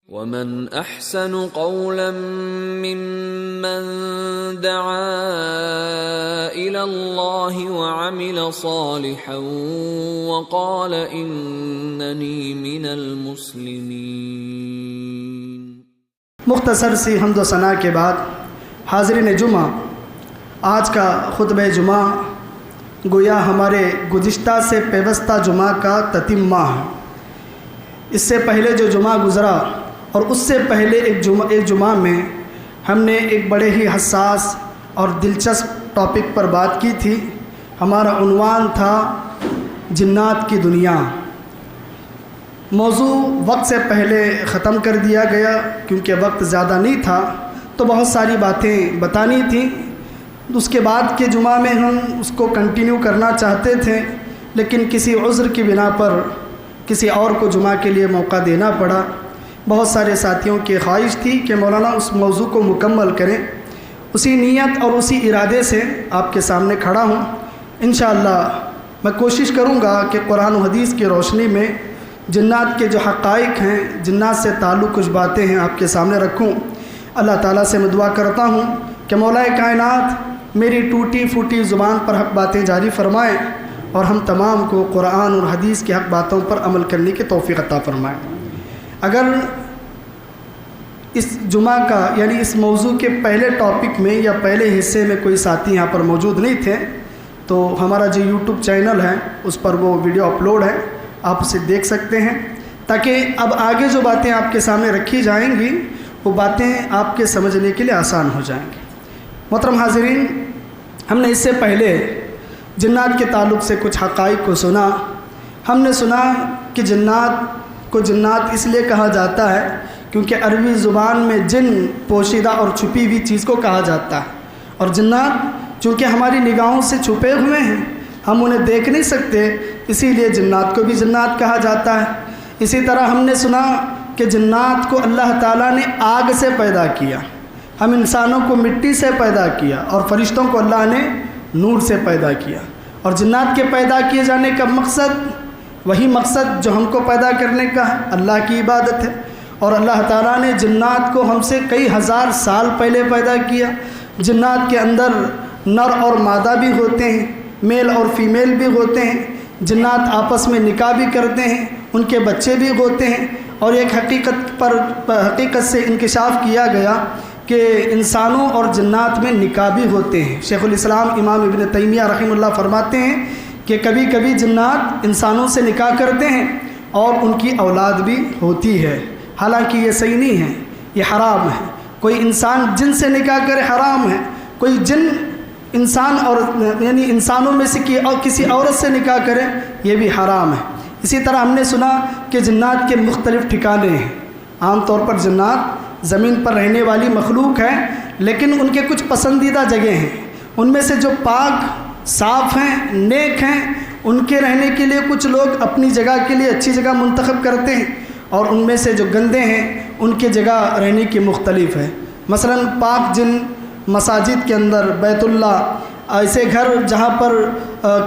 ومن احسن قولا ممن دعا الى الله وعمل صالحا وقال انني من المسلمين۔ مختصر سی حمد و ثنا کے بعد حاضرین جمعہ، آج کا خطبہ جمعہ گویا ہمارے گزشتہ سے پیوستہ جمعہ کا تتمہ ہے۔ اس سے پہلے جو جمعہ گزرا اور اس سے پہلے ایک جمعہ میں ہم نے ایک بڑے ہی حساس اور دلچسپ ٹاپک پر بات کی تھی۔ ہمارا عنوان تھا جنات کی دنیا۔ موضوع وقت سے پہلے ختم کر دیا گیا کیونکہ وقت زیادہ نہیں تھا، تو بہت ساری باتیں بتانی تھیں۔ اس کے بعد کے جمعہ میں ہم اس کو کنٹینیو کرنا چاہتے تھے، لیکن کسی عذر کی بنا پر کسی اور کو جمعہ کے لیے موقع دینا پڑا۔ بہت سارے ساتھیوں کی خواہش تھی کہ مولانا اس موضوع کو مکمل کریں۔ اسی نیت اور اسی ارادے سے آپ کے سامنے کھڑا ہوں۔ انشاءاللہ میں کوشش کروں گا کہ قرآن و حدیث کی روشنی میں جنات کے جو حقائق ہیں، جنات سے تعلق کچھ باتیں ہیں، آپ کے سامنے رکھوں۔ اللہ تعالیٰ سے میں دعا کرتا ہوں کہ مولا کائنات میری ٹوٹی پھوٹی زبان پر حق باتیں جاری فرمائیں اور ہم تمام کو قرآن اور حدیث کی حق باتوں پر عمل کرنے کی توفیق عطا فرمائیں۔ اگر اس جمعہ کا یعنی اس موضوع کے پہلے ٹاپک میں یا پہلے حصے میں کوئی ساتھی یہاں پر موجود نہیں تھے تو ہمارا جو یوٹیوب چینل ہے اس پر وہ ویڈیو اپلوڈ ہے، آپ اسے دیکھ سکتے ہیں، تاکہ اب آگے جو باتیں آپ کے سامنے رکھی جائیں گی وہ باتیں آپ کے سمجھنے کے لیے آسان ہو جائیں گی۔ محترم حاضرین، ہم نے اس سے پہلے جنات کے تعلق سے کچھ حقائق کو سنا۔ ہم نے سنا کہ جنات کو جنات اس لیے کہا جاتا ہے کیونکہ عربی زبان میں جن پوشیدہ اور چھپی ہوئی چیز کو کہا جاتا ہے، اور جنات چونکہ ہماری نگاہوں سے چھپے ہوئے ہیں، ہم انہیں دیکھ نہیں سکتے، اسی لیے جنات کو بھی جنات کہا جاتا ہے۔ اسی طرح ہم نے سنا کہ جنات کو اللہ تعالیٰ نے آگ سے پیدا کیا، ہم انسانوں کو مٹی سے پیدا کیا، اور فرشتوں کو اللہ نے نور سے پیدا کیا۔ اور جنات کے پیدا کیے جانے کا مقصد وہی مقصد جو ہم کو پیدا کرنے کا ہے، اللہ کی عبادت ہے۔ اور اللہ تعالیٰ نے جنات کو ہم سے کئی ہزار سال پہلے پیدا کیا۔ جنات کے اندر نر اور مادہ بھی ہوتے ہیں، میل اور فیمیل بھی ہوتے ہیں۔ جنات آپس میں نکاح بھی کرتے ہیں، ان کے بچے بھی ہوتے ہیں۔ اور ایک حقیقت سے انکشاف کیا گیا کہ انسانوں اور جنات میں نکاح بھی ہوتے ہیں۔ شیخ الاسلام امام ابن تیمیہ رحمہ اللہ فرماتے ہیں کہ کبھی کبھی جنات انسانوں سے نکاح کرتے ہیں اور ان کی اولاد بھی ہوتی ہے، حالانکہ یہ صحیح نہیں ہے، یہ حرام ہے۔ کوئی انسان جن سے نکاح کرے حرام ہے، کوئی جن انسان اور یعنی انسانوں میں سے کسی عورت سے نکاح کرے یہ بھی حرام ہے۔ اسی طرح ہم نے سنا کہ جنات کے مختلف ٹھکانے ہیں۔ عام طور پر جنات زمین پر رہنے والی مخلوق ہے، لیکن ان کے کچھ پسندیدہ جگہیں ہیں۔ ان میں سے جو پاک صاف ہیں، نیک ہیں، ان کے رہنے کے لیے کچھ لوگ اپنی جگہ کے لیے اچھی جگہ منتخب کرتے ہیں، اور ان میں سے جو گندے ہیں ان کی جگہ رہنے کی مختلف ہے۔ مثلا پاک جن مساجد کے اندر، بیت اللہ، ایسے گھر جہاں پر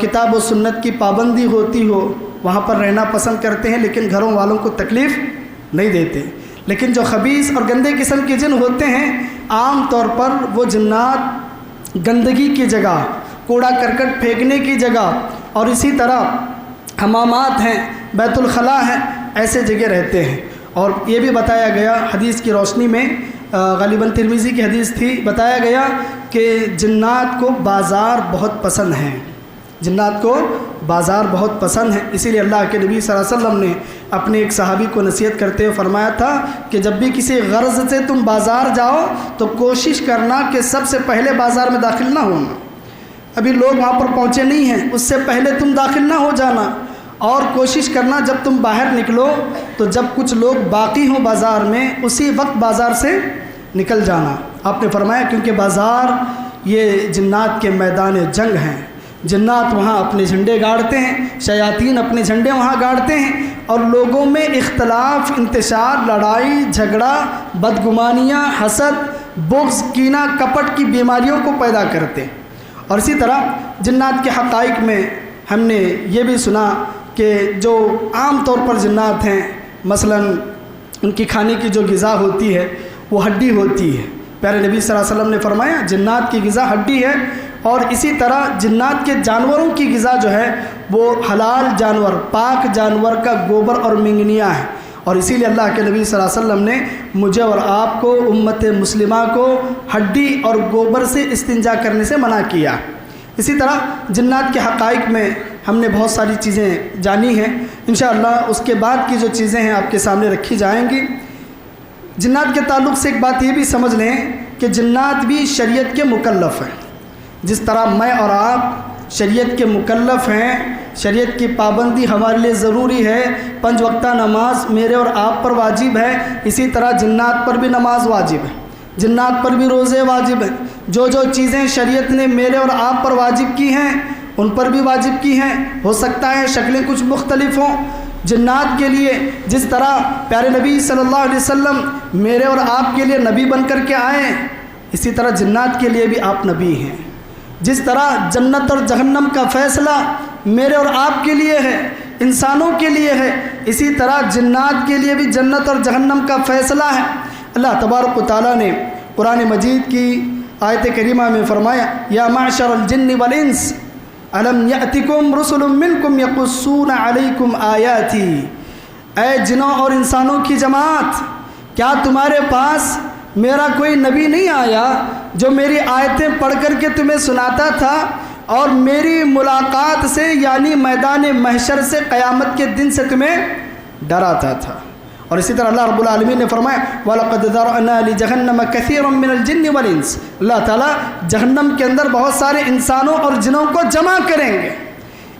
کتاب و سنت کی پابندی ہوتی ہو وہاں پر رہنا پسند کرتے ہیں، لیکن گھروں والوں کو تکلیف نہیں دیتے۔ لیکن جو خبیث اور گندے قسم کے جن ہوتے ہیں، عام طور پر وہ جنات گندگی کی جگہ، کوڑا کرکٹ پھینکنے کی جگہ، اور اسی طرح حمامات ہیں، بیت الخلاء ہیں، ایسے جگہ رہتے ہیں۔ اور یہ بھی بتایا گیا حدیث کی روشنی میں، غالباً ترمذی کی حدیث تھی، بتایا گیا کہ جنات کو بازار بہت پسند ہیں، جنات کو بازار بہت پسند ہیں۔ اسی لیے اللہ کے نبی صلی اللہ علیہ وسلم نے اپنے ایک صحابی کو نصیحت کرتے ہوئے فرمایا تھا کہ جب بھی کسی غرض سے تم بازار جاؤ تو کوشش کرنا کہ سب سے پہلے بازار میں داخل نہ ہونا، ابھی لوگ وہاں پر پہنچے نہیں ہیں، اس سے پہلے تم داخل نہ ہو جانا، اور کوشش کرنا جب تم باہر نکلو تو جب کچھ لوگ باقی ہوں بازار میں اسی وقت بازار سے نکل جانا۔ آپ نے فرمایا کیونکہ بازار یہ جنات کے میدان جنگ ہیں، جنات وہاں اپنے جھنڈے گاڑتے ہیں، شیاطین اپنے جھنڈے وہاں گاڑتے ہیں، اور لوگوں میں اختلاف، انتشار، لڑائی جھگڑا، بدگمانیاں، حسد، بغض، کینہ، کپٹ کی بیماریوں کو پیدا کرتے ہیں۔ اور اسی طرح جنات کے حقائق میں ہم نے یہ بھی سنا کہ جو عام طور پر جنات ہیں، مثلا ان کی کھانے کی جو غذا ہوتی ہے وہ ہڈی ہوتی ہے۔ پیارے نبی صلی اللہ علیہ وسلم نے فرمایا جنات کی غذا ہڈی ہے، اور اسی طرح جنات کے جانوروں کی غذا جو ہے وہ حلال جانور، پاک جانور کا گوبر اور منگنیاں ہے، اور اسی لیے اللہ کے نبی صلی اللہ علیہ وسلم نے مجھے اور آپ کو، امت مسلمہ کو، ہڈی اور گوبر سے استنجا کرنے سے منع کیا۔ اسی طرح جنات کے حقائق میں ہم نے بہت ساری چیزیں جانی ہیں، انشاءاللہ اس کے بعد کی جو چیزیں ہیں آپ کے سامنے رکھی جائیں گی۔ جنات کے تعلق سے ایک بات یہ بھی سمجھ لیں کہ جنات بھی شریعت کے مکلف ہیں، جس طرح میں اور آپ شریعت کے مکلف ہیں، شریعت کی پابندی ہمارے لیے ضروری ہے، 5 وقتہ نماز میرے اور آپ پر واجب ہے، اسی طرح جنات پر بھی نماز واجب ہے، جنات پر بھی روزے واجب ہیں۔ جو چیزیں شریعت نے میرے اور آپ پر واجب کی ہیں ان پر بھی واجب کی ہیں، ہو سکتا ہے شکلیں کچھ مختلف ہوں۔ جنات کے لیے جس طرح پیارے نبی صلی اللہ علیہ وسلم میرے اور آپ کے لیے نبی بن کر کے آئے، اسی طرح جنات کے لیے بھی آپ نبی ہیں۔ جس طرح جنت اور جہنم کا فیصلہ میرے اور آپ کے لیے ہے، انسانوں کے لیے ہے، اسی طرح جنات کے لیے بھی جنت اور جہنم کا فیصلہ ہے۔ اللہ تبارک و تعالیٰ نے قرآن مجید کی آیت کریمہ میں فرمایا یا معشر الجن والانس الم یأتکم رسل منکم یقصون علیکم آیاتی، اے جنوں اور انسانوں کی جماعت، کیا تمہارے پاس میرا کوئی نبی نہیں آیا جو میری آیتیں پڑھ کر کے تمہیں سناتا تھا اور میری ملاقات سے یعنی میدان محشر سے، قیامت کے دن سے تمہیں ڈراتا تھا۔ اور اسی طرح اللہ رب العالمین نے فرمایا وَلَقَدْ ذَرَأْنَا لِجَهَنَّمَ كَثِيرًا مِّنَ الْجِنِّ وَالْإِنسِ، اللہ تعالیٰ جہنم کے اندر بہت سارے انسانوں اور جنوں کو جمع کریں گے۔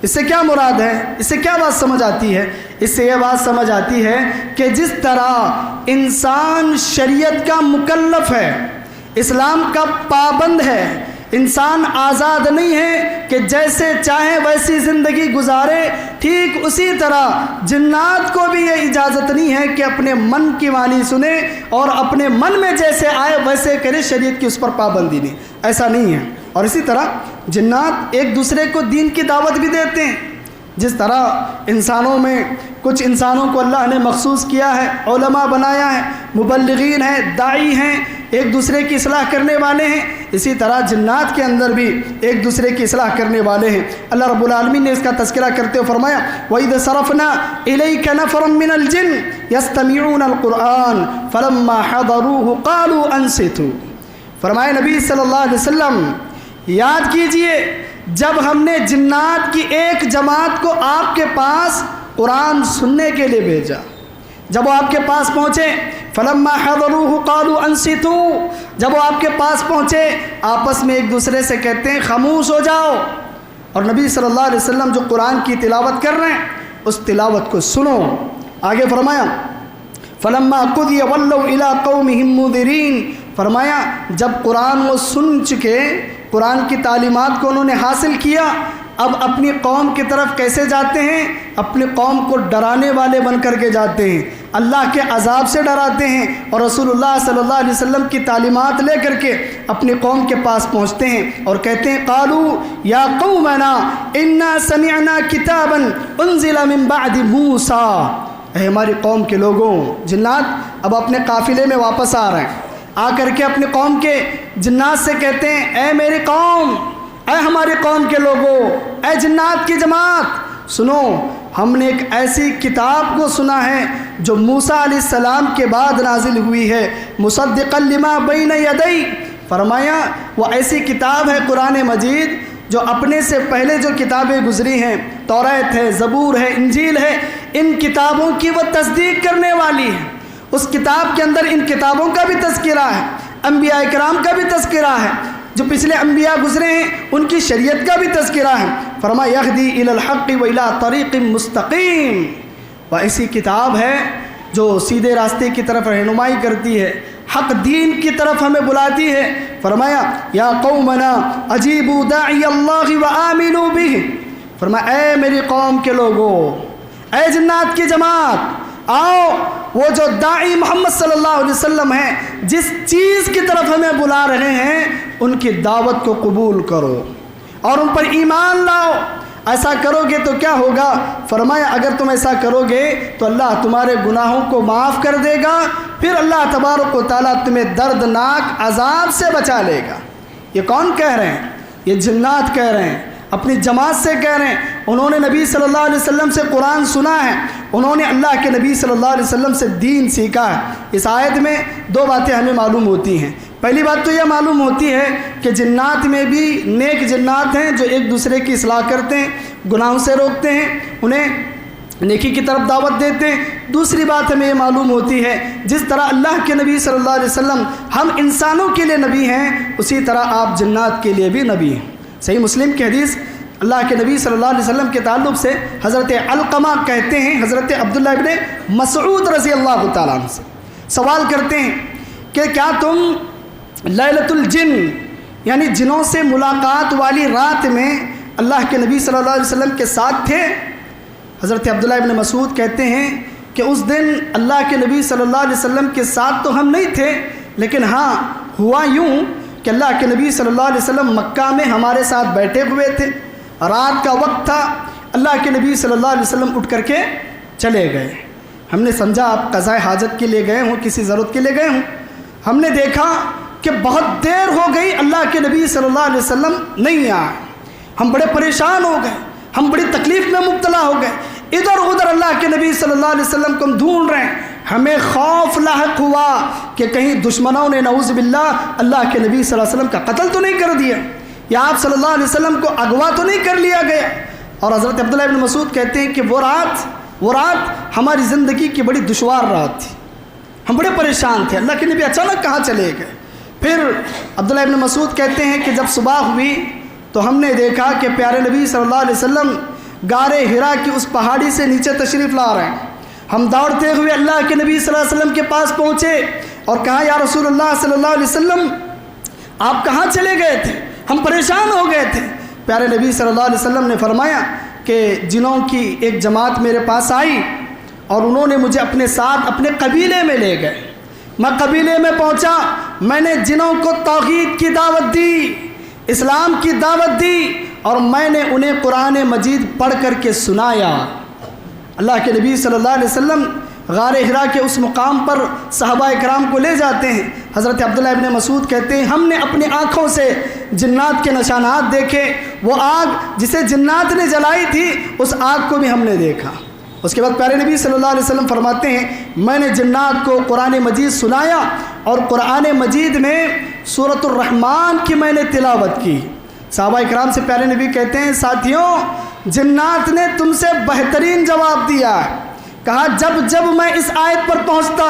اس سے کیا مراد ہے؟ اس سے کیا بات سمجھ آتی ہے؟ اس سے یہ بات سمجھ آتی ہے کہ جس طرح انسان شریعت کا مکلف ہے، اسلام کا پابند ہے، انسان آزاد نہیں ہے کہ جیسے چاہے ویسی زندگی گزارے، ٹھیک اسی طرح جنات کو بھی یہ اجازت نہیں ہے کہ اپنے من کی وانی سنے اور اپنے من میں جیسے آئے ویسے کرے، شریعت کی اس پر پابندی نہیں، ایسا نہیں ہے۔ اور اسی طرح جنات ایک دوسرے کو دین کی دعوت بھی دیتے ہیں، جس طرح انسانوں میں کچھ انسانوں کو اللہ نے مخصوص کیا ہے، علماء بنایا ہے، مبلغین ہیں، داعی ہیں، ایک دوسرے کی اصلاح کرنے والے ہیں، اسی طرح جنات کے اندر بھی ایک دوسرے کی اصلاح کرنے والے ہیں۔ اللہ رب العالمین نے اس کا تذکرہ کرتے ہوئے فرمایا وَإِذْ صَرَفْنَا إِلَيْكَ نَفَرًا مِّنَ الْجِنِّ يَسْتَمِعُونَ الْقُرْآنَ فَلَمَّا حَضَرُوهُ قَالُوا أَنصِتُوا، فرمایا نبی صلی اللہ علیہ وسلم یاد کیجئے جب ہم نے جنات کی ایک جماعت کو آپ کے پاس قرآن سننے کے لیے بھیجا، جب وہ آپ کے پاس پہنچے فلما حضروه قالوا انصتوا، جب وہ آپ کے پاس پہنچے آپس میں ایک دوسرے سے کہتے ہیں خاموش ہو جاؤ، اور نبی صلی اللہ علیہ وسلم جو قرآن کی تلاوت کر رہے ہیں اس تلاوت کو سنو۔ آگے فرمایا فلما قضی ولوا الى قومهم منذرین، فرمایا جب قرآن وہ سن چکے، قرآن کی تعلیمات کو انہوں نے حاصل کیا، اب اپنی قوم کی طرف کیسے جاتے ہیں؟ اپنی قوم کو ڈرانے والے بن کر کے جاتے ہیں، اللہ کے عذاب سے ڈراتے ہیں، اور رسول اللہ صلی اللہ علیہ وسلم کی تعلیمات لے کر کے اپنی قوم کے پاس پہنچتے ہیں اور کہتے ہیں قالوا یا قومنا انا سمعنا کتابا انزل من بعد موسیٰ، اے ہماری قوم کے لوگوں، جنات اب اپنے قافلے میں واپس آ رہے ہیں، آ کر کے اپنی قوم کے جنات سے کہتے ہیں اے میری قوم، اے ہماری قوم کے لوگوں، اے جنات کی جماعت، سنو ہم نے ایک ایسی کتاب کو سنا ہے جو موسیٰ علیہ السلام کے بعد نازل ہوئی ہے، مصدقا لما بین یدی، فرمایا وہ ایسی کتاب ہے قرآن مجید جو اپنے سے پہلے جو کتابیں گزری ہیں، توریت ہے، زبور ہے، انجیل ہے، ان کتابوں کی وہ تصدیق کرنے والی ہے۔ اس کتاب کے اندر ان کتابوں کا بھی تذکرہ ہے، انبیاء کرام کا بھی تذکرہ ہے، جو پچھلے انبیاء گزرے ہیں ان کی شریعت کا بھی تذکرہ ہے۔ فرمایا یہدی الی الحق و الی طریق مستقیم، وہ ایسی کتاب ہے جو سیدھے راستے کی طرف رہنمائی کرتی ہے، حق دین کی طرف ہمیں بلاتی ہے۔ فرمایا یا قومنا اجیبوا داعی اللہ وآمنوا بہ، فرمایا اے میری قوم کے لوگوں، اے جنات کی جماعت، آؤ وہ جو داعی محمد صلی اللہ علیہ وسلم ہیں، جس چیز کی طرف ہمیں بلا رہے ہیں ان کی دعوت کو قبول کرو اور ان پر ایمان لاؤ۔ ایسا کرو گے تو کیا ہوگا؟ فرمایا اگر تم ایسا کرو گے تو اللہ تمہارے گناہوں کو معاف کر دے گا، پھر اللہ تبارک و تعالیٰ تمہیں دردناک عذاب سے بچا لے گا۔ یہ کون کہہ رہے ہیں؟ یہ جنات کہہ رہے ہیں، اپنی جماعت سے کہہ رہے ہیں۔ انہوں نے نبی صلی اللہ علیہ وسلم سے قرآن سنا ہے، انہوں نے اللہ کے نبی صلی اللہ علیہ وسلم سے دین سیکھا ہے۔ اس آیت میں دو باتیں ہمیں معلوم ہوتی ہیں۔ پہلی بات تو یہ معلوم ہوتی ہے کہ جنات میں بھی نیک جنات ہیں جو ایک دوسرے کی اصلاح کرتے ہیں، گناہوں سے روکتے ہیں، انہیں نیکی کی طرف دعوت دیتے ہیں۔ دوسری بات ہمیں یہ معلوم ہوتی ہے جس طرح اللہ کے نبی صلی اللہ علیہ وسلم ہم انسانوں کے لیے نبی ہیں، اسی طرح آپ جنات کے لیے بھی نبی ہیں۔ صحیح مسلم کی حدیث اللہ کے نبی صلی اللہ علیہ وسلم کے تعلق سے حضرت علقمہ کہتے ہیں، حضرت عبداللہ ابن مسعود رضی اللہ تعالیٰ عنہ سے سوال کرتے ہیں کہ کیا تم لیلۃ الجن یعنی جنوں سے ملاقات والی رات میں اللہ کے نبی صلی اللہ علیہ وسلم کے ساتھ تھے؟ حضرت عبداللہ ابن مسعود کہتے ہیں کہ اس دن اللہ کے نبی صلی اللہ علیہ وسلم کے ساتھ تو ہم نہیں تھے، لیکن ہاں ہوا یوں کہ اللہ کے نبی صلی اللہ علیہ وسلم مکہ میں ہمارے ساتھ بیٹھے ہوئے تھے، رات کا وقت تھا، اللہ کے نبی صلی اللہ علیہ وسلم اٹھ کر کے چلے گئے۔ ہم نے سمجھا آپ قضاء حاجت کے لیے گئے ہوں، کسی ضرورت کے لیے گئے ہوں۔ ہم نے دیکھا کہ بہت دیر ہو گئی اللہ کے نبی صلی اللہ علیہ وسلم نہیں آئے، ہم بڑے پریشان ہو گئے، ہم بڑی تکلیف میں مبتلا ہو گئے، ادھر ادھر اللہ کے نبی صلی اللہ علیہ وسلم کو ہم ڈھونڈ رہے ہیں۔ ہمیں خوف لاحق ہوا کہ کہیں دشمنوں نے نعوذ باللہ اللہ کے نبی صلی اللہ علیہ وسلم کا قتل تو نہیں کر دیا، یا آپ صلی اللہ علیہ وسلم کو اغوا تو نہیں کر لیا گیا۔ اور حضرت عبداللہ ابن مسعود کہتے ہیں کہ وہ رات ہماری زندگی کی بڑی دشوار رات تھی، ہم بڑے پریشان تھے، اللہ کے نبی اچانک کہاں چلے گئے۔ پھر عبداللہ ابن مسعود کہتے ہیں کہ جب صبح ہوئی تو ہم نے دیکھا کہ پیارے نبی صلی اللہ علیہ وسلم غار حرا کی اس پہاڑی سے نیچے تشریف لا رہے ہیں۔ ہم دوڑتے ہوئے اللہ کے نبی صلی اللہ علیہ وسلم کے پاس پہنچے اور کہا یا رسول اللہ صلی اللہ علیہ وسلم آپ کہاں چلے گئے تھے؟ ہم پریشان ہو گئے تھے۔ پیارے نبی صلی اللہ علیہ وسلم نے فرمایا کہ جنوں کی ایک جماعت میرے پاس آئی اور انہوں نے مجھے اپنے ساتھ اپنے قبیلے میں لے گئے۔ میں قبیلے میں پہنچا، میں نے جنوں کو توحید کی دعوت دی، اسلام کی دعوت دی، اور میں نے انہیں قرآن مجید پڑھ کر کے سنایا۔ اللہ کے نبی صلی اللہ علیہ وسلم غار حرا کے اس مقام پر صحابہ اکرام کو لے جاتے ہیں۔ حضرت عبداللہ ابن مسعود کہتے ہیں ہم نے اپنی آنکھوں سے جنات کے نشانات دیکھے، وہ آگ جسے جنات نے جلائی تھی اس آگ کو بھی ہم نے دیکھا۔ اس کے بعد پیارے نبی صلی اللہ علیہ وسلم فرماتے ہیں میں نے جنات کو قرآن مجید سنایا اور قرآن مجید میں سورۃ الرحمن کی میں نے تلاوت کی۔ صحابہ اکرام سے پیارے نبی کہتے ہیں ساتھیوں جنات نے تم سے بہترین جواب دیا، کہا جب میں اس آیت پر پہنچتا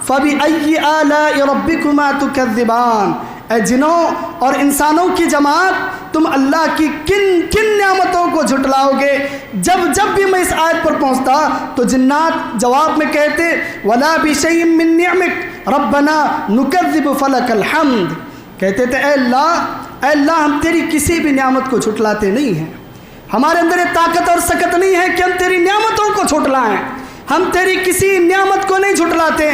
فَبِأَيِّ آلَاءِ رَبِّكُمَا تُكَذِّبَانِ، اے جنوں اور انسانوں کی جماعت تم اللہ کی کن نعمتوں کو جھٹلاؤ گے۔ جب بھی میں اس آیت پر پہنچتا تو جنات جواب میں کہتے وَلَا بِشَيْءٍ مِّن نِعْمِكَ رَبَّنَا نُكَذِّبُ فَلَكَ الْحَمْدُ، کہتے تھے اے اللہ ہم تیری کسی بھی نعمت کو جھٹلاتے نہیں ہیں، ہمارے اندر یہ طاقت اور سکت نہیں ہے کہ ہم تیری نعمتوں کو جھٹلائیں، ہم تیری کسی نعمت کو نہیں جھٹلاتے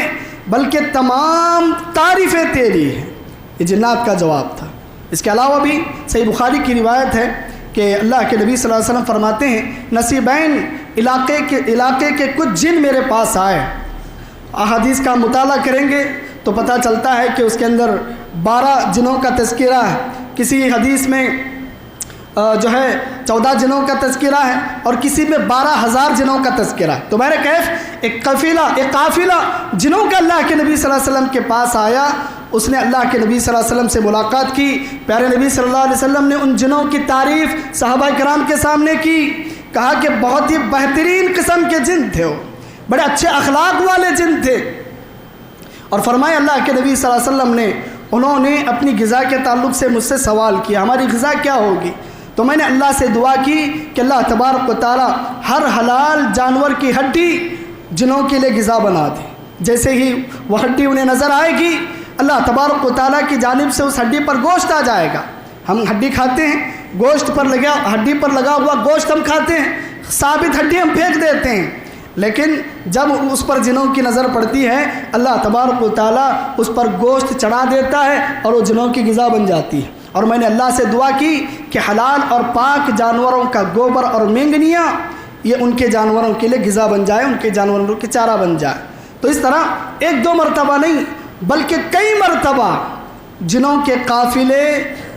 بلکہ تمام تعریفیں تیری ہیں۔ یہ جنات کا جواب تھا۔ اس کے علاوہ بھی صحیح بخاری کی روایت ہے کہ اللہ کے نبی صلی اللہ علیہ وسلم فرماتے ہیں نصیبین علاقے کے کچھ جن میرے پاس آئے، احادیث کا مطالعہ کریں گے تو پتہ چلتا ہے کہ اس کے اندر 12 جنوں کا تذکرہ ہے، کسی حدیث میں 14 جنوں کا تذکرہ ہے اور کسی میں 12,000 جنوں کا تذکرہ ہے۔ تو میرے کیف ایک قافلہ جنوں کا اللہ کے نبی صلی اللہ علیہ وسلم کے پاس آیا، اس نے اللہ کے نبی صلی اللہ علیہ وسلم سے ملاقات کی۔ پیارے نبی صلی اللہ علیہ وسلم نے ان جنوں کی تعریف صحابہ کرام کے سامنے کی، کہا کہ بہت ہی بہترین قسم کے جن تھے، وہ بڑے اچھے اخلاق والے جن تھے، اور فرمایا اللہ کے نبی صلی اللہ علیہ وسلم انہوں نے اپنی غذا کے تعلق سے مجھ سے سوال کیا ہماری غذا کیا ہوگی، تو میں نے اللہ سے دعا کی کہ اللہ تبارک و تعالی ہر حلال جانور کی ہڈی جنوں کے لیے غذا بنا دے۔ جیسے ہی وہ ہڈی انہیں نظر آئے گی اللہ تبارک و تعالیٰ کی جانب سے اس ہڈی پر گوشت آ جائے گا۔ ہم ہڈی کھاتے ہیں، گوشت پر ہڈی پر لگا ہوا گوشت ہم کھاتے ہیں، ثابت ہڈی ہم پھینک دیتے ہیں، لیکن جب اس پر جنوں کی نظر پڑتی ہے اللہ تبارک و تعالیٰ اس پر گوشت چڑھا دیتا ہے اور وہ جنوں کی غذا بن جاتی ہے۔ اور میں نے اللہ سے دعا کی کہ حلال اور پاک جانوروں کا گوبر اور مینگنیاں یہ ان کے جانوروں کے لیے غذا بن جائے، ان کے جانوروں کے چارہ بن جائے۔ تو اس طرح ایک دو مرتبہ نہیں بلکہ کئی مرتبہ جنوں کے قافلے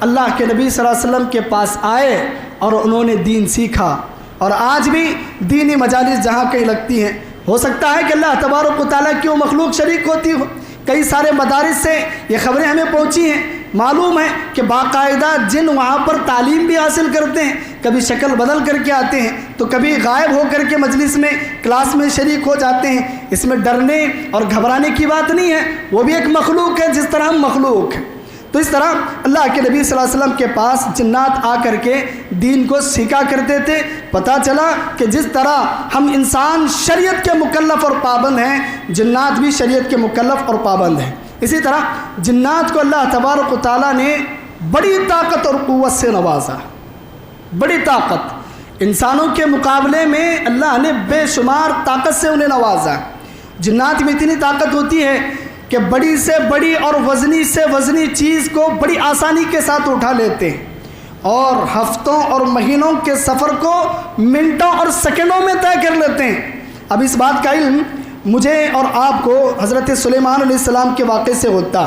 اللہ کے نبی صلی اللہ علیہ وسلم کے پاس آئے اور انہوں نے دین سیکھا۔ اور آج بھی دینی مجالس جہاں کہیں لگتی ہیں، ہو سکتا ہے کہ اللہ تبارک و تعالیٰ کی وہ مخلوق شریک ہوتی ہو۔ کئی سارے مدارس سے یہ خبریں ہمیں پہنچی ہیں، معلوم ہے کہ باقاعدہ جن وہاں پر تعلیم بھی حاصل کرتے ہیں، کبھی شکل بدل کر کے آتے ہیں تو کبھی غائب ہو کر کے مجلس میں کلاس میں شریک ہو جاتے ہیں۔ اس میں ڈرنے اور گھبرانے کی بات نہیں ہے، وہ بھی ایک مخلوق ہے جس طرح ہم مخلوق ہیں۔ تو اس طرح اللہ کے نبی صلی اللہ علیہ وسلم کے پاس جنات آ کر کے دین کو سیکھا کرتے تھے۔ پتہ چلا کہ جس طرح ہم انسان شریعت کے مکلف اور پابند ہیں، جنات بھی شریعت کے مکلف اور پابند ہیں۔ اسی طرح جنات کو اللہ تبارک و تعالیٰ نے بڑی طاقت اور قوت سے نوازا، بڑی طاقت۔ انسانوں کے مقابلے میں اللہ نے بے شمار طاقت سے انہیں نوازا۔ جنات میں اتنی طاقت ہوتی ہے کہ بڑی سے بڑی اور وزنی سے وزنی چیز کو بڑی آسانی کے ساتھ اٹھا لیتے ہیں، اور ہفتوں اور مہینوں کے سفر کو منٹوں اور سیکنڈوں میں طے کر لیتے ہیں۔ اب اس بات کا علم مجھے اور آپ کو حضرت سلیمان علیہ السلام کے واقعے سے ہوتا۔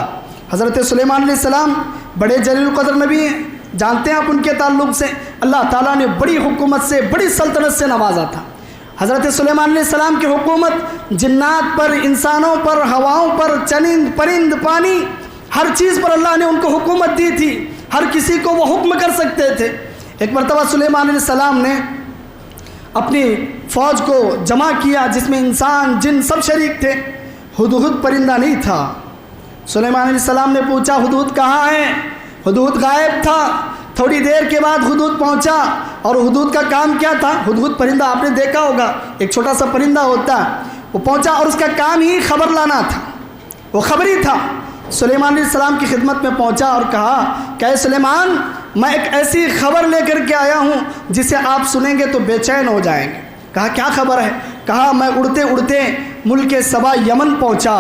حضرت سلیمان علیہ السلام بڑے جلیل القدر نبی ہیں، جانتے ہیں آپ ان کے تعلق سے اللہ تعالیٰ نے بڑی حکومت سے، بڑی سلطنت سے نوازا تھا۔ حضرت سلیمان علیہ السلام کی حکومت جنات پر، انسانوں پر، ہواؤں پر، چرند پرند، پانی، ہر چیز پر اللہ نے ان کو حکومت دی تھی، ہر کسی کو وہ حکم کر سکتے تھے۔ ایک مرتبہ سلیمان علیہ السلام نے اپنی فوج کو جمع کیا جس میں انسان جن سب شریک تھے۔ ہدہد پرندہ نہیں تھا۔ سلیمان علیہ السلام نے پوچھا ہدہد کہاں ہے؟ ہدہد غائب تھا۔ تھوڑی دیر کے بعد ہدہد پہنچا، اور ہدہد کا کام کیا تھا؟ ہدہد پرندہ آپ نے دیکھا ہوگا، ایک چھوٹا سا پرندہ ہوتا ہے، وہ پہنچا اور اس کا کام ہی خبر لانا تھا، وہ خبری تھا۔ سلیمان علیہ السلام کی خدمت میں پہنچا اور کہا کہ اے سلیمان، میں ایک ایسی خبر لے کر کے آیا ہوں جسے آپ سنیں گے تو بے چین ہو جائیں گے۔ کہا کیا خبر ہے؟ کہا میں اڑتے اڑتے ملک سبا یمن پہنچا،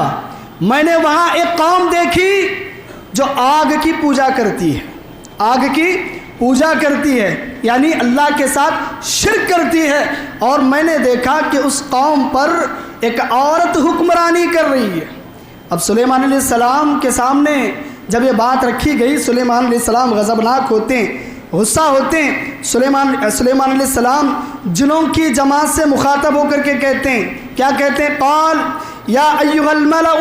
میں نے وہاں ایک قوم دیکھی جو آگ کی پوجا کرتی ہے، آگ کی پوجا کرتی ہے، یعنی اللہ کے ساتھ شرک کرتی ہے، اور میں نے دیکھا کہ اس قوم پر ایک عورت حکمرانی کر رہی ہے۔ اب سلیمان علیہ السلام کے سامنے جب یہ بات رکھی گئی، سلیمان علیہ السلام غضبناک ہوتے ہیں، غصہ ہوتے ہیں۔ سلیمان علیہ السلام جنوں کی جماعت سے مخاطب ہو کر کے کہتے ہیں، کیا کہتے ہیں؟ قال یا ایھا الملأ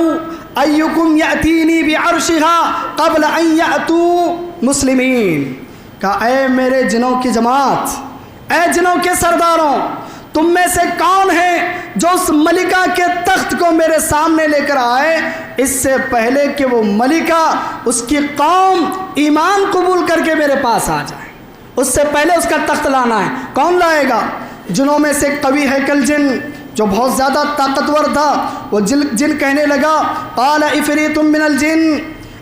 ایکم یأتینی بعرشها قبل ان یأتوا مسلمین۔ کہا اے میرے جنوں کی جماعت، اے جنوں کے سرداروں، تم میں سے کون ہے جو اس ملکہ کے تخت کو میرے سامنے لے کر آئے اس سے پہلے کہ وہ ملکہ، اس کی قوم ایمان قبول کر کے میرے پاس آ جائے؟ اس سے پہلے اس کا تخت لانا ہے۔ کون لائے گا؟ جنوں میں سے قوی ہیکل جن جو بہت زیادہ طاقتور تھا، وہ جن کہنے لگا قال عفریت من الجن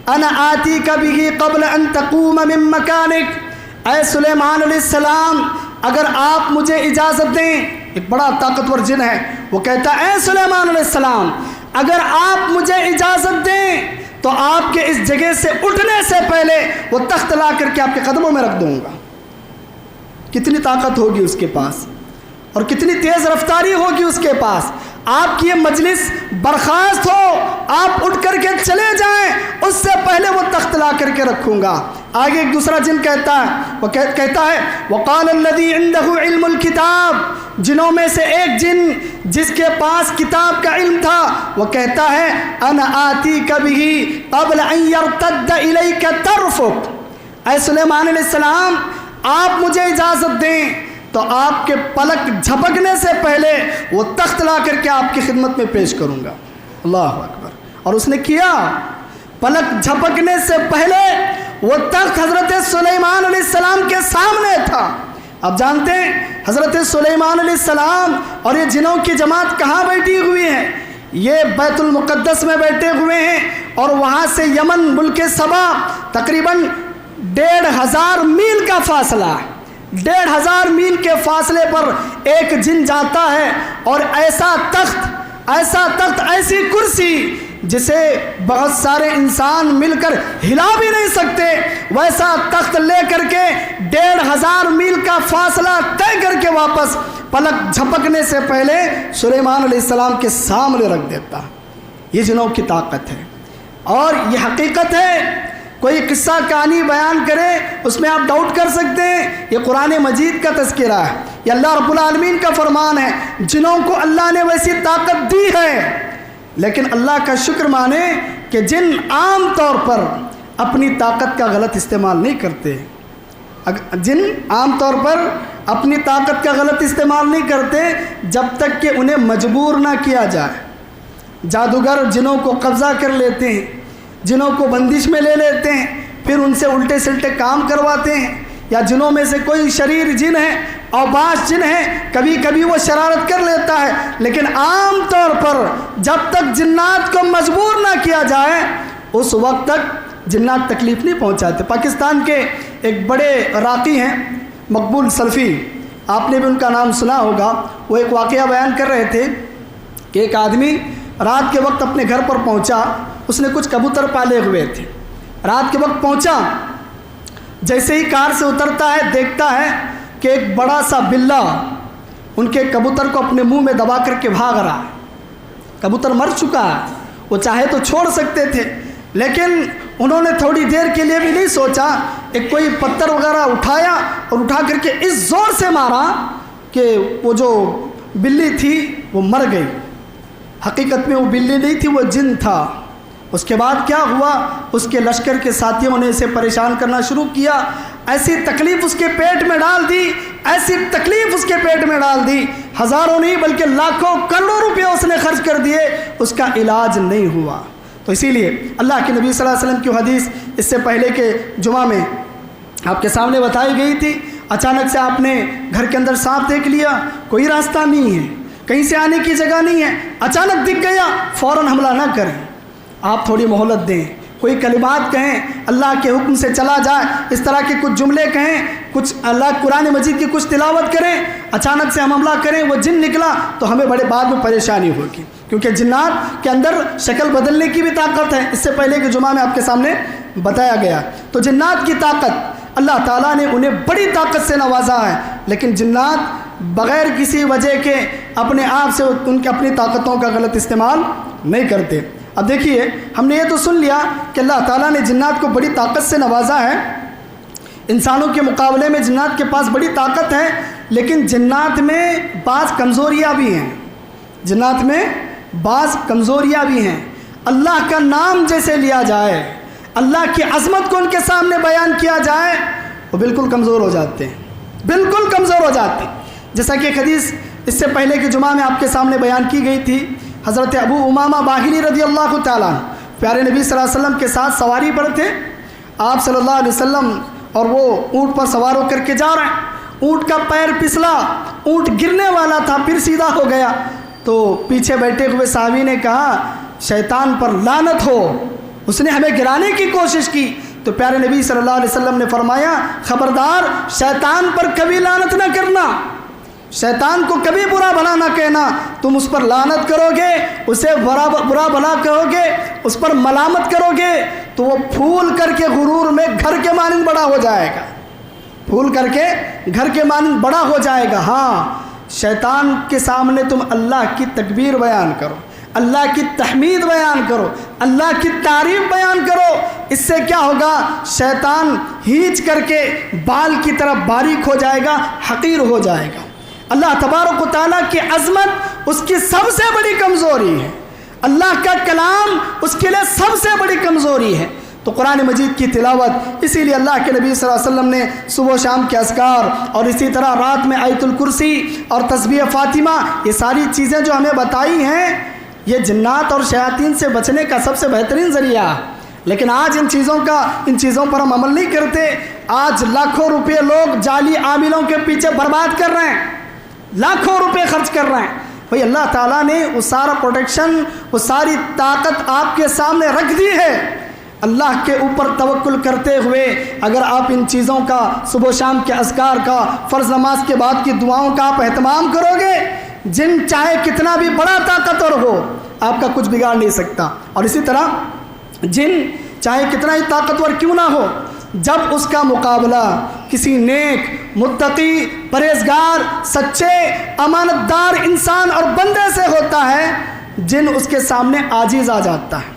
انا آتیک بہ قبل ان تقوم من مکانک۔ اے سلیمان علیہ السلام، اگر آپ مجھے اجازت دیں، ایک بڑا طاقتور جن ہے، وہ کہتا ہے اے سلیمان علیہ السلام، اگر آپ مجھے اجازت دیں تو آپ کے اس جگہ سے اٹھنے سے پہلے وہ تخت لا کر کے آپ کے قدموں میں رکھ دوں گا۔ کتنی طاقت ہوگی اس کے پاس، اور کتنی تیز رفتاری ہوگی اس کے پاس۔ آپ کی یہ مجلس برخاست ہو، آپ اٹھ کر کے چلے جائیں، اس سے پہلے وہ تخت لا کر کے رکھوں گا۔ آگے ایک دوسرا جن کہتا ہے، وہ کہتا ہے وقال الذی عنده علم الکتاب، جنوں میں سے ایک جن جس کے پاس کتاب کا علم تھا، وہ کہتا ہے انا آتیک بہ قبل ان یرتد الیک طرفک۔ اے سلیمان علیہ السلام، آپ مجھے اجازت دیں تو آپ کے پلک جھپکنے سے پہلے وہ تخت لا کر کے آپ کی خدمت میں پیش کروں گا۔ اللہ اکبر۔ اور اس نے کیا، پلک جھپکنے سے پہلے وہ تخت حضرت سلیمان علیہ السلام کے سامنے تھا۔ اب جانتے ہیں حضرت سلیمان علیہ السلام اور یہ جنوں کی جماعت کہاں بیٹھی ہوئی ہے؟ یہ بیت المقدس میں بیٹھے ہوئے ہیں، اور وہاں سے یمن ملک سبا تقریباً 1500 میل کا فاصلہ ہے۔ 1500 میل کے فاصلے پر ایک جن جاتا ہے، اور ایسا تخت، ایسی کرسی جسے بہت سارے انسان مل کر ہلا بھی نہیں سکتے، ویسا تخت لے کر کے 1500 میل کا فاصلہ طے کر کے واپس پلک جھپکنے سے پہلے سلیمان علیہ السلام کے سامنے رکھ دیتا۔ یہ جنوں کی طاقت ہے اور یہ حقیقت ہے۔ کوئی قصہ کہانی بیان کرے اس میں آپ ڈاؤٹ کر سکتے ہیں، یہ قرآن مجید کا تذکرہ ہے، یہ اللہ رب العالمین کا فرمان ہے۔ جنوں کو اللہ نے ویسی طاقت دی ہے، لیکن اللہ کا شکر مانے کہ جن عام طور پر اپنی طاقت کا غلط استعمال نہیں کرتے، جن عام طور پر اپنی طاقت کا غلط استعمال نہیں کرتے جب تک کہ انہیں مجبور نہ کیا جائے۔ جادوگر جنوں کو قبضہ کر لیتے ہیں، جنوں کو بندش میں لے لیتے ہیں، پھر ان سے الٹے سلٹے کام کرواتے ہیں، یا جنوں میں سے کوئی شریر جن ہے اوباش جن ہے، کبھی کبھی وہ شرارت کر لیتا ہے، لیکن عام طور پر جب تک جنات کو مجبور نہ کیا جائے اس وقت تک جنات تکلیف نہیں پہنچاتے۔ پاکستان کے ایک بڑے راقی ہیں مقبول سلفی، آپ نے بھی ان کا نام سنا ہوگا، وہ ایک واقعہ بیان کر رہے تھے کہ ایک آدمی رات کے وقت اپنے گھر پر پہنچا، اس نے کچھ کبوتر پالے ہوئے تھے، رات کے وقت پہنچا، جیسے ہی کار سے اترتا ہے دیکھتا ہے کہ ایک بڑا سا بلہ ان کے کبوتر کو اپنے منہ میں دبا کر کے بھاگ رہا ہے۔ کبوتر مر چکا ہے، وہ چاہے تو چھوڑ سکتے تھے، لیکن انہوں نے تھوڑی دیر کے لیے بھی نہیں سوچا، ایک کوئی پتھر وغیرہ اٹھایا اور اٹھا کر کے اس زور سے مارا کہ وہ جو بلی تھی وہ مر گئی۔ حقیقت میں وہ بلی نہیں تھی، وہ جن تھا۔ اس کے بعد کیا ہوا، اس کے لشکر کے ساتھیوں نے اسے پریشان کرنا شروع کیا، ایسی تکلیف اس کے پیٹ میں ڈال دی، ایسی تکلیف اس کے پیٹ میں ڈال دی، ہزاروں نہیں بلکہ لاکھوں کروڑوں روپے اس نے خرچ کر دیے، اس کا علاج نہیں ہوا۔ تو اسی لیے اللہ کے نبی صلی اللہ علیہ وسلم کی حدیث اس سے پہلے کے جمعہ میں آپ کے سامنے بتائی گئی تھی، اچانک سے آپ نے گھر کے اندر سانپ دیکھ لیا، کوئی راستہ نہیں ہے، کہیں سے آنے کی جگہ نہیں ہے، اچانک دکھ گیا، فوراً حملہ نہ کریں، آپ تھوڑی مہلت دیں، کوئی کلمات کہیں، اللہ کے حکم سے چلا جائے، اس طرح کے کچھ جملے کہیں، کچھ اللہ قرآن مجید کی کچھ تلاوت کریں، اچانک سے ہم حملہ کریں، وہ جن نکلا تو ہمیں بڑے بعد میں پریشانی ہوگی، کیونکہ جنات کے اندر شکل بدلنے کی بھی طاقت ہے، اس سے پہلے کے جمعہ میں آپ کے سامنے بتایا گیا۔ تو جنات کی طاقت اللہ تعالیٰ نے انہیں بڑی طاقت سے نوازا ہے، لیکن جنات بغیر کسی وجہ کے اپنے آپ سے ان کی اپنی طاقتوں کا غلط استعمال نہیں کرتے۔ اب دیکھیے، ہم نے یہ تو سن لیا کہ اللہ تعالیٰ نے جنات کو بڑی طاقت سے نوازا ہے، انسانوں کے مقابلے میں جنات کے پاس بڑی طاقت ہے، لیکن جنات میں بعض کمزوریاں بھی ہیں، جنات میں بعض کمزوریاں بھی ہیں۔ اللہ کا نام جیسے لیا جائے، اللہ کی عظمت کو ان کے سامنے بیان کیا جائے، وہ بالکل کمزور ہو جاتے ہیں، بالکل کمزور ہو جاتے ہیں۔ جیسا کہ ایک حدیث اس سے پہلے کے جمعہ میں آپ کے سامنے بیان کی گئی تھی، حضرت ابو امامہ باہلی رضی اللہ تعالیٰ پیارے نبی صلی اللہ علیہ وسلم کے ساتھ سواری پر تھے، آپ صلی اللہ علیہ وسلم، اور وہ اونٹ پر سوار ہو کر کے جا رہے ہیں، اونٹ کا پیر پھسلا، اونٹ گرنے والا تھا، پھر سیدھا ہو گیا، تو پیچھے بیٹھے ہوئے صحابی نے کہا شیطان پر لعنت ہو، اس نے ہمیں گرانے کی کوشش کی۔ تو پیارے نبی صلی اللہ علیہ وسلم نے فرمایا خبردار، شیطان پر کبھی لعنت نہ کرنا، شیطان کو کبھی برا بھلا نہ کہنا، تم اس پر لعنت کرو گے، اسے برا بھلا کہو گے، اس پر ملامت کرو گے تو وہ پھول کر کے غرور میں گھر کے مانند بڑا ہو جائے گا، پھول کر کے گھر کے مانند بڑا ہو جائے گا۔ ہاں، شیطان کے سامنے تم اللہ کی تکبیر بیان کرو، اللہ کی تحمید بیان کرو، اللہ کی تعریف بیان کرو، اس سے کیا ہوگا، شیطان ہینچ کر کے بال کی طرح باریک ہو جائے گا، حقیر ہو جائے گا۔ اللہ تبارک و تعالیٰ کی عظمت اس کی سب سے بڑی کمزوری ہے، اللہ کا کلام اس کے لیے سب سے بڑی کمزوری ہے۔ تو قرآن مجید کی تلاوت، اسی لیے اللہ کے نبی صلی اللہ علیہ وسلم نے صبح و شام کے اذکار، اور اسی طرح رات میں آیت الکرسی اور تسبیح فاطمہ، یہ ساری چیزیں جو ہمیں بتائی ہیں، یہ جنات اور شیاطین سے بچنے کا سب سے بہترین ذریعہ ہے۔ لیکن آج ان چیزوں پر ہم عمل نہیں کرتے۔ آج لاکھوں روپے لوگ جعلی عاملوں کے پیچھے برباد کر رہے ہیں، لاکھوں روپے خرچ کر رہے ہیں۔ بھئی اللہ تعالیٰ نے وہ سارا پروٹیکشن، وہ ساری طاقت آپ کے سامنے رکھ دی ہے۔ اللہ کے اوپر توکل کرتے ہوئے اگر آپ ان چیزوں کا، صبح و شام کے اذکار کا، فرض نماز کے بعد کی دعاؤں کا آپ اہتمام کرو گے، جن چاہے کتنا بھی بڑا طاقتور ہو، آپ کا کچھ بگاڑ نہیں سکتا۔ اور اسی طرح جن چاہے کتنا ہی طاقتور کیوں نہ ہو، جب اس کا مقابلہ کسی نیک، متقی، پرہیزگار، سچے، امانت دار انسان اور بندے سے ہوتا ہے، جن اس کے سامنے عاجز آ جاتا ہے،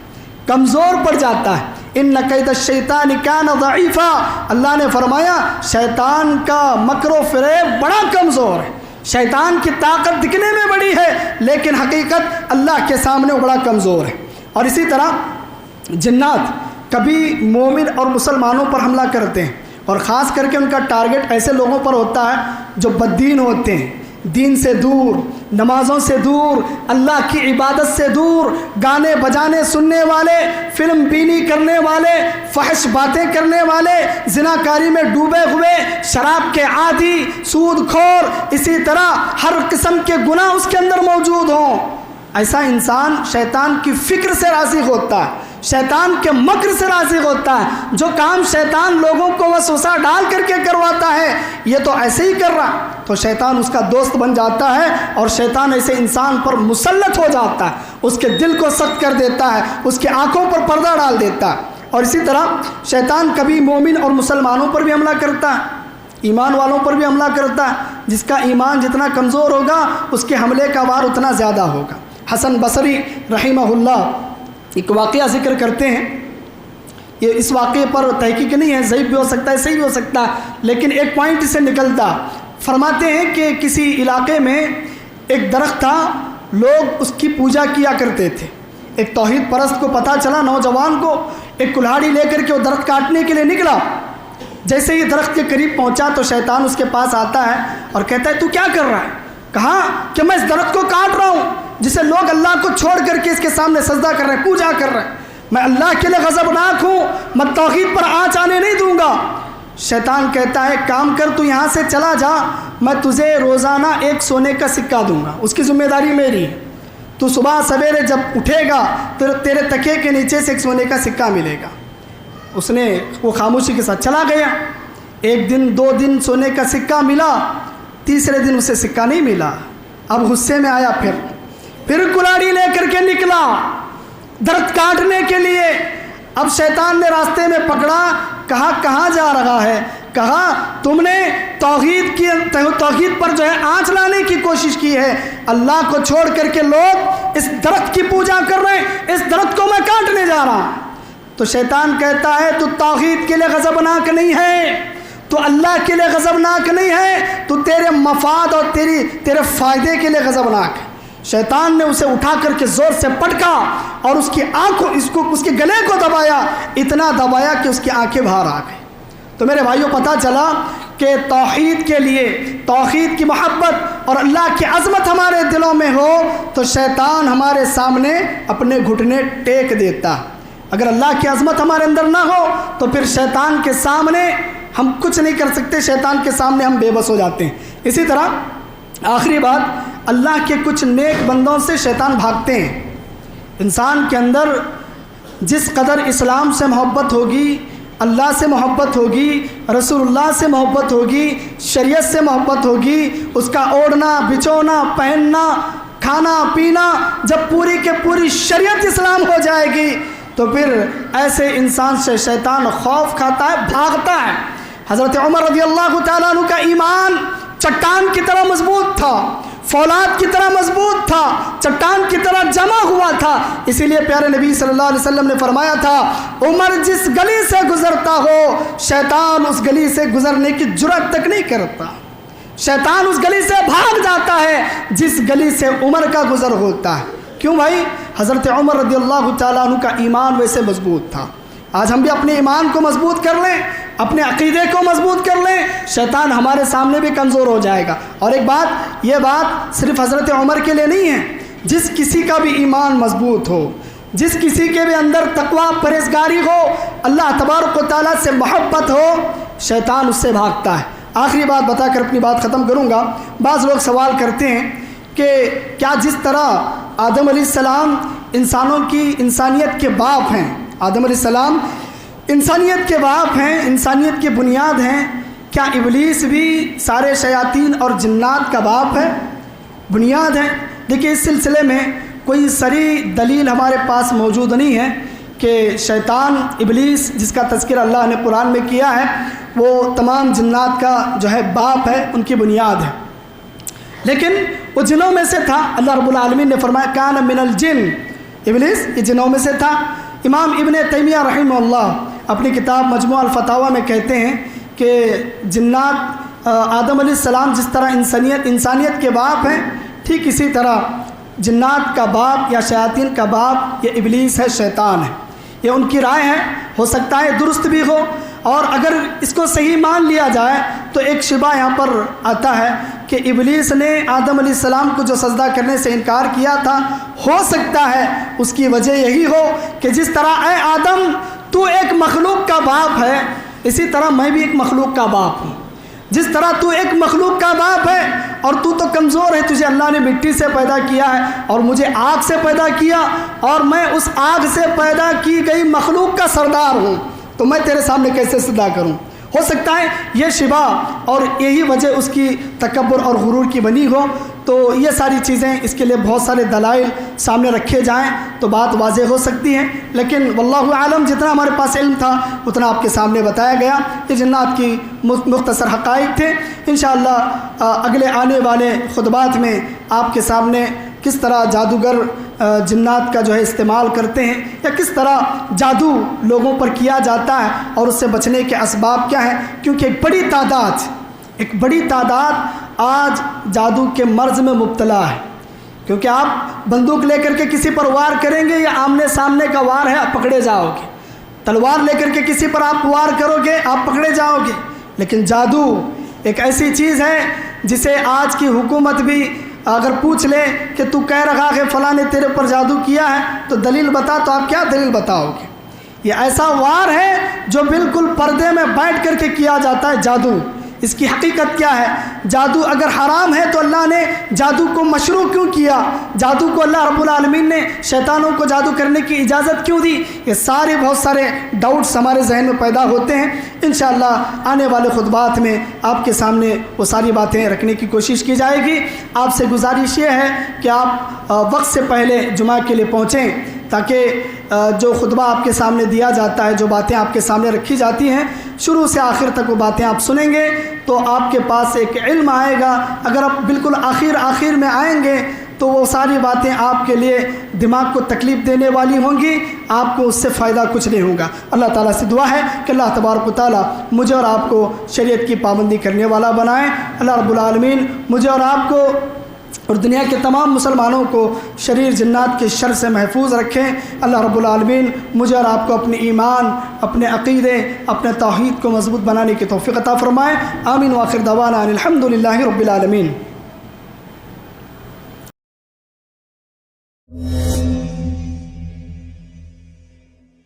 کمزور پڑ جاتا ہے۔ ان کید الشیطان کان ضعیفا، اللہ نے فرمایا شیطان کا مکر و فریب بڑا کمزور ہے۔ شیطان کی طاقت دکھنے میں بڑی ہے، لیکن حقیقت اللہ کے سامنے وہ بڑا کمزور ہے۔ اور اسی طرح جنات کبھی مومن اور مسلمانوں پر حملہ کرتے ہیں، اور خاص کر کے ان کا ٹارگٹ ایسے لوگوں پر ہوتا ہے جو بددین ہوتے ہیں، دین سے دور، نمازوں سے دور، اللہ کی عبادت سے دور، گانے بجانے سننے والے، فلم بینی کرنے والے، فحش باتیں کرنے والے، زناکاری میں ڈوبے ہوئے، شراب کے عادی، سود خور، اسی طرح ہر قسم کے گناہ اس کے اندر موجود ہوں۔ ایسا انسان شیطان کی فکر سے راضی ہوتا ہے، شیطان کے مکر سے راضی ہوتا ہے۔ جو کام شیطان لوگوں کو وسوسہ ڈال کر کے کرواتا ہے، یہ تو ایسے ہی کر رہا، تو شیطان اس کا دوست بن جاتا ہے، اور شیطان ایسے انسان پر مسلط ہو جاتا ہے، اس کے دل کو سخت کر دیتا ہے، اس کی آنکھوں پر پردہ ڈال دیتا ہے۔ اور اسی طرح شیطان کبھی مومن اور مسلمانوں پر بھی حملہ کرتا ہے، ایمان والوں پر بھی حملہ کرتا ہے۔ جس کا ایمان جتنا کمزور ہوگا، اس کے حملے کا وار اتنا زیادہ ہوگا۔ حسن بصری رحمہ اللہ ایک واقعہ ذکر کرتے ہیں، یہ اس واقعے پر تحقیق نہیں ہے، ضعیف بھی ہو سکتا ہے، صحیح بھی ہو سکتا ہے، لیکن ایک پوائنٹ سے نکلتا۔ فرماتے ہیں کہ کسی علاقے میں ایک درخت تھا، لوگ اس کی پوجا کیا کرتے تھے۔ ایک توحید پرست کو پتہ چلا، نوجوان کو، ایک کلہاڑی لے کر کے وہ درخت کاٹنے کے لیے نکلا۔ جیسے ہی درخت کے قریب پہنچا تو شیطان اس کے پاس آتا ہے اور کہتا ہے تو کیا کر رہا ہے؟ کہا کہ میں اس درخت کو کاٹ رہا ہوں جسے لوگ اللہ کو چھوڑ کر کے اس کے سامنے سجدہ کر رہے ہیں، پوجا کر رہے ہیں۔ میں اللہ کے لیے غضبناک ہوں، میں توحید پر آنچ آنے نہیں دوں گا۔ شیطان کہتا ہے کام کر، تو یہاں سے چلا جا، میں تجھے روزانہ ایک سونے کا سکہ دوں گا، اس کی ذمہ داری میری ہے۔ تو صبح سویرے جب اٹھے گا تو تیرے تکیے کے نیچے سے ایک سونے کا سکہ ملے گا۔ اس نے وہ خاموشی کے ساتھ چلا گیا۔ ایک دن، 2 دن سونے کا سکہ ملا، تیسرے دن اسے سکہ نہیں ملا۔ اب غصے میں آیا، پھر کلاڑی لے کر کے نکلا درخت کاٹنے کے لیے۔ اب شیطان نے راستے میں پکڑا، کہا کہاں جا رہا ہے؟ کہا تم نے توحید پر جو ہے آنچ لانے کی کوشش کی ہے، اللہ کو چھوڑ کر کے لوگ اس درخت کی پوجا کر رہے ہیں، اس درخت کو میں کاٹنے جا رہا ہوں۔ تو شیطان کہتا ہے تو توحید کے لیے غضبناک نہیں ہے، تو اللہ کے لیے غضبناک نہیں ہے، تو تیرے مفاد اور تیرے فائدے کے لیے غضبناک ہے۔ شیطان نے اسے اٹھا کر کے زور سے پٹکا اور اس کی آنکھوں اس کے گلے کو دبایا، اتنا دبایا کہ اس کی آنکھیں باہر آ گئی۔ تو میرے بھائیوں پتہ چلا کہ توحید کے لیے، توحید کی محبت اور اللہ کی عظمت ہمارے دلوں میں ہو تو شیطان ہمارے سامنے اپنے گھٹنے ٹیک دیتا۔ اگر اللہ کی عظمت ہمارے اندر نہ ہو تو پھر شیطان کے سامنے ہم کچھ نہیں کر سکتے، شیطان کے سامنے ہم بے بس ہو جاتے ہیں۔ اسی طرح آخری بات، اللہ کے کچھ نیک بندوں سے شیطان بھاگتے ہیں۔ انسان کے اندر جس قدر اسلام سے محبت ہوگی، اللہ سے محبت ہوگی، رسول اللہ سے محبت ہوگی، شریعت سے محبت ہوگی، اس کا اوڑھنا، بچھونا، پہننا، کھانا پینا، جب پوری کے پوری شریعت اسلام ہو جائے گی تو پھر ایسے انسان سے شیطان خوف کھاتا ہے، بھاگتا ہے۔ حضرت عمر رضی اللہ تعالیٰ عنہ کا ایمان چٹان کی طرح مضبوط تھا، فولاد کی طرح مضبوط تھا، چٹان کی طرح جمع ہوا تھا۔ اسی لیے پیارے نبی صلی اللہ علیہ وسلم نے فرمایا تھا عمر جس گلی سے گزرتا ہو شیطان اس گلی سے گزرنے کی جرأت تک نہیں کرتا، شیطان اس گلی سے بھاگ جاتا ہے جس گلی سے عمر کا گزر ہوتا ہے۔ کیوں بھائی؟ حضرت عمر رضی اللہ تعالیٰ عنہ کا ایمان ویسے مضبوط تھا۔ آج ہم بھی اپنے ایمان کو مضبوط کر لیں، اپنے عقیدے کو مضبوط کر لیں، شیطان ہمارے سامنے بھی کمزور ہو جائے گا۔ اور ایک بات، یہ بات صرف حضرت عمر کے لیے نہیں ہے، جس کسی کا بھی ایمان مضبوط ہو، جس کسی کے بھی اندر تقوی، پرہیزگاری ہو، اللہ تبارک و تعالیٰ سے محبت ہو، شیطان اس سے بھاگتا ہے۔ آخری بات بتا کر اپنی بات ختم کروں گا۔ بعض لوگ سوال کرتے ہیں کہ کیا جس طرح آدم علیہ السلام انسانوں کی انسانیت کے باپ ہیں، آدم علیہ السلام انسانیت کے باپ ہیں، انسانیت کی بنیاد ہیں، کیا ابلیس بھی سارے شیاطین اور جنات کا باپ ہے، بنیاد ہے؟ دیکھیے اس سلسلے میں کوئی صریح دلیل ہمارے پاس موجود نہیں ہے کہ شیطان ابلیس جس کا تذکرہ اللہ نے قرآن میں کیا ہے وہ تمام جنات کا جو ہے باپ ہے، ان کی بنیاد ہے، لیکن وہ جنوں میں سے تھا۔ اللہ رب العالمین نے فرمایا کان من الجن، ابلیس یہ جنوں میں سے تھا۔ امام ابن تیمیہ رحمہ اللہ اپنی کتاب مجموع الفتاوی میں کہتے ہیں کہ جنات آدم علیہ السلام جس طرح انسانیت کے باپ ہیں، ٹھیک اسی طرح جنات کا باپ یا شیاطین کا باپ یہ ابلیس ہے، شیطان ہے۔ یہ ان کی رائے ہے، ہو سکتا ہے درست بھی ہو، اور اگر اس کو صحیح مان لیا جائے تو ایک شبہ یہاں پر آتا ہے کہ ابلیس نے آدم علیہ السلام کو جو سجدہ کرنے سے انکار کیا تھا، ہو سکتا ہے اس کی وجہ یہی ہو کہ جس طرح اے آدم تو ایک مخلوق کا باپ ہے، اسی طرح میں بھی ایک مخلوق کا باپ ہوں۔ جس طرح تو ایک مخلوق کا باپ ہے اور تو کمزور ہے، تجھے اللہ نے مٹی سے پیدا کیا ہے اور مجھے آگ سے پیدا کیا، اور میں اس آگ سے پیدا کی گئی مخلوق کا سردار ہوں، تو میں تیرے سامنے کیسے سجدہ کروں؟ ہو سکتا ہے یہ شبہ اور یہی وجہ اس کی تکبر اور غرور کی بنی ہو۔ تو یہ ساری چیزیں، اس کے لیے بہت سارے دلائل سامنے رکھے جائیں تو بات واضح ہو سکتی ہے، لیکن واللہ عالم جتنا ہمارے پاس علم تھا اتنا آپ کے سامنے بتایا گیا۔ یہ جنات کی مختصر حقائق تھے۔ انشاءاللہ اگلے آنے والے خطبات میں آپ کے سامنے کس طرح جادوگر جنات کا جو ہے استعمال کرتے ہیں، یا کس طرح جادو لوگوں پر کیا جاتا ہے اور اس سے بچنے کے اسباب کیا ہیں، کیونکہ ایک بڑی تعداد آج جادو کے مرض میں مبتلا ہے۔ کیونکہ آپ بندوق لے کر کے کسی پر وار کریں گے، یا آمنے سامنے کا وار ہے آپ پکڑے جاؤ گے، تلوار لے کر کے کسی پر آپ وار کرو گے آپ پکڑے جاؤ گے، لیکن جادو ایک ایسی چیز ہے جسے آج کی حکومت بھی اگر پوچھ لے کہ تو کہہ رہا ہے فلاں نے تیرے پر جادو کیا ہے تو دلیل بتا، تو آپ کیا دلیل بتاؤ گے؟ یہ ایسا وار ہے جو بالکل پردے میں بیٹھ کر کے کیا جاتا ہے جادو۔ اس کی حقیقت کیا ہے؟ جادو اگر حرام ہے تو اللہ نے جادو کو مشروع کیوں کیا؟ جادو کو اللہ رب العالمین نے شیطانوں کو جادو کرنے کی اجازت کیوں دی؟ یہ سارے بہت سارے ڈاؤٹس ہمارے ذہن میں پیدا ہوتے ہیں۔ انشاءاللہ آنے والے خطبات میں آپ کے سامنے وہ ساری باتیں رکھنے کی کوشش کی جائے گی۔ آپ سے گزارش یہ ہے کہ آپ وقت سے پہلے جمعہ کے لیے پہنچیں، تاکہ جو خطبہ آپ کے سامنے دیا جاتا ہے، جو باتیں آپ کے سامنے رکھی جاتی ہیں، شروع سے آخر تک وہ باتیں آپ سنیں گے تو آپ کے پاس ایک علم آئے گا۔ اگر آپ بالکل آخر میں آئیں گے تو وہ ساری باتیں آپ کے لیے دماغ کو تکلیف دینے والی ہوں گی، آپ کو اس سے فائدہ کچھ نہیں ہوگا۔ اللہ تعالیٰ سے دعا ہے کہ اللہ تبارک و تعالیٰ مجھے اور آپ کو شریعت کی پابندی کرنے والا بنائیں۔ اللہ رب العالمین مجھے اور آپ کو اور دنیا کے تمام مسلمانوں کو شریر جنات کے شر سے محفوظ رکھیں۔ اللہ رب العالمین مجھے اور آپ کو اپنے ایمان، اپنے عقیدے، اپنے توحید کو مضبوط بنانے کی توفیق عطا فرمائے۔ آمین۔ وآخر دعوانا ان الحمد للہ رب العالمین۔